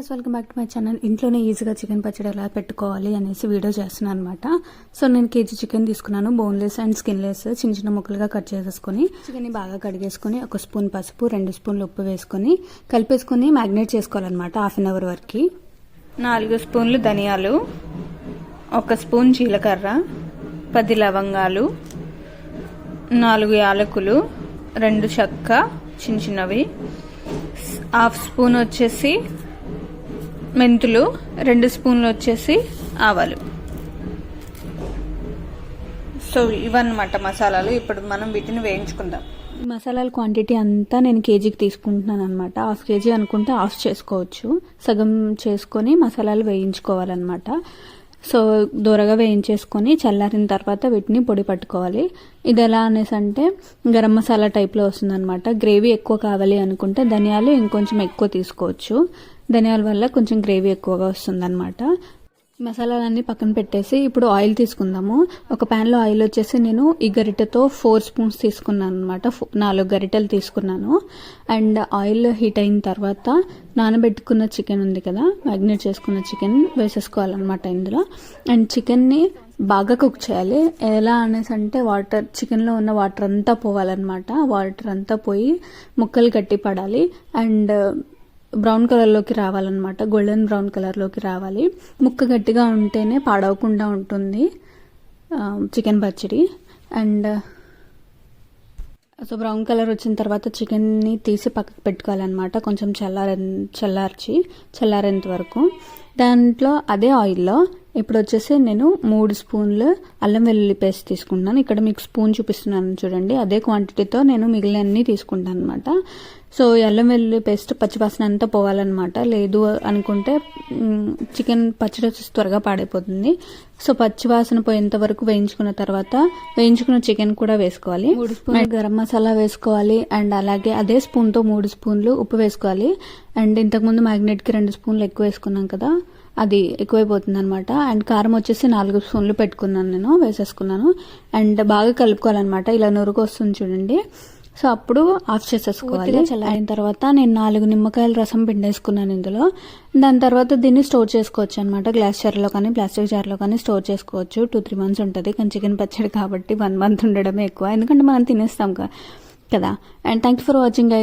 Guys, welcome back to my channel. ఇంట్లోనే ఈజీగా chicken పచ్చడి ఎలా పెట్టుకోవాలి అనేసి వీడియో చేస్తున్నాను అనమాట. సో నేను కేజీ చికెన్ తీసుకున్నాను. బోన్లెస్ అండ్ స్కిన్లెస్ చిన్న చిన్న ముక్కలుగా కట్ చేసేసుకొని చికెన్ని బాగా కడిగేసుకొని 1 స్పూన్ పసుపు, 2 స్పూన్లు ఉప్పు వేసుకొని కలిపేసుకొని మ్యాగ్నేట్ చేసుకోవాలన్నమాట హాఫ్ అన్ అవర్ వరకు. 4 స్పూన్లు ధనియాలు, 1 స్పూన్ జీలకర్ర, 10 లవంగాలు, 4 యాలకులు, 2 చెక్క చిన్న చిన్నవి, హాఫ్ స్పూన్ వచ్చేసి మెంతులు, 2 స్పూన్లు వచ్చేసి ఆవాలు. సో ఇవన్నమాట మసాలాలు. ఇప్పుడు మనం వీటిని వేయించుకుందాం. మసాలాల క్వాంటిటీ అంతా నేను కేజీకి తీసుకుంటున్నాను అనమాట. హాఫ్ కేజీ అనుకుంటే హాఫ్ చేసుకోవచ్చు. సగం చేసుకొని మసాలాలు వేయించుకోవాలన్నమాట. సో దూరగా వేయించేసుకొని చల్లారిన తర్వాత వీటిని పొడి పట్టుకోవాలి. ఇది ఎలా అనేసి అంటే గరం మసాలా టైప్లో వస్తుందన్నమాట. గ్రేవీ ఎక్కువ కావాలి అనుకుంటే ధనియాలు ఇంకొంచెం ఎక్కువ తీసుకోవచ్చు. ధనియాల వల్ల కొంచెం గ్రేవీ ఎక్కువగా వస్తుందన్నమాట. మసాలాలన్నీ పక్కన పెట్టేసి ఇప్పుడు ఆయిల్ తీసుకుందాము. ఒక ప్యాన్లో ఆయిల్ వచ్చేసి నేను ఈ గరిటెతో 4 స్పూన్స్ తీసుకున్నాను అనమాట. 4 గరిటెలు తీసుకున్నాను. అండ్ ఆయిల్ హీట్ అయిన తర్వాత నానబెట్టుకున్న చికెన్ ఉంది కదా, మ్యాగ్నేట్ చేసుకున్న చికెన్ వేసేసుకోవాలన్నమాట ఇందులో. అండ్ చికెన్ని బాగా కుక్ చేయాలి. ఎలా అనేసి అంటే చికెన్లో ఉన్న వాటర్ అంతా పోవాలన్నమాట. వాటర్ అంతా పోయి ముక్కలు గట్టి పడాలి అండ్ బ్రౌన్ కలర్లోకి రావాలన్నమాట. గోల్డెన్ బ్రౌన్ కలర్లోకి రావాలి. ముక్క గట్టిగా ఉంటేనే పాడవకుండా ఉంటుంది చికెన్ పచ్చడి. అండ్ సో బ్రౌన్ కలర్ వచ్చిన తర్వాత చికెన్ని తీసి పక్కకు పెట్టుకోవాలన్నమాట. కొంచెం చల్లారేంత వరకు. దాంట్లో అదే ఆయిల్లో ఇప్పుడు వచ్చేసి నేను 3 స్పూన్లు అల్లం వెల్లుల్లి పేస్ట్ తీసుకుంటున్నాను. ఇక్కడ మీకు స్పూన్ చూపిస్తున్నాను చూడండి. అదే క్వాంటిటీతో నేను మిగిలిన అన్ని తీసుకుంటాను అనమాట. సో అల్లం వెల్లుల్లి పేస్ట్ పచ్చివాసన అంతా పోవాలన్నమాట. లేదు అనుకుంటే చికెన్ పచ్చడి వచ్చేసి త్వరగా పాడైపోతుంది. సో పచ్చివాసన పోయేంత వరకు వేయించుకున్న తర్వాత వేయించుకున్న చికెన్ కూడా వేసుకోవాలి. 3 స్పూన్లు గరం మసాలా వేసుకోవాలి. అండ్ అలాగే అదే స్పూన్తో 3 స్పూన్లు ఉప్పు వేసుకోవాలి. అండ్ ఇంతకుముందు మ్యాగ్నేట్కి 2 స్పూన్లు ఎక్కువ వేసుకున్నాం కదా, అది ఎక్కువైపోతుంది అనమాట. అండ్ కారం వచ్చేసి 4 స్పూన్లు పెట్టుకున్నాను, నేను వేసేసుకున్నాను. అండ్ బాగా కలుపుకోవాలన్నమాట. ఇలా నురుగు వస్తుంది చూడండి. సో అప్పుడు ఆఫ్ చేసేసుకోవాలి. చల్లారిన తర్వాత నేను 4 నిమ్మకాయల రసం పిండేసుకున్నాను ఇందులో. దాని తర్వాత దీన్ని స్టోర్ చేసుకోవచ్చు అనమాట. గ్లాస్ జార్లో కానీ ప్లాస్టిక్ జార్లో కానీ స్టోర్ చేసుకోవచ్చు. 2-3 మంత్స్ ఉంటుంది. కానీ చికెన్ పచ్చడి కాబట్టి 1 మంత్ ఉండడమే ఎక్కువ, ఎందుకంటే మనం తినేస్తాం కదా. And thank you for watching.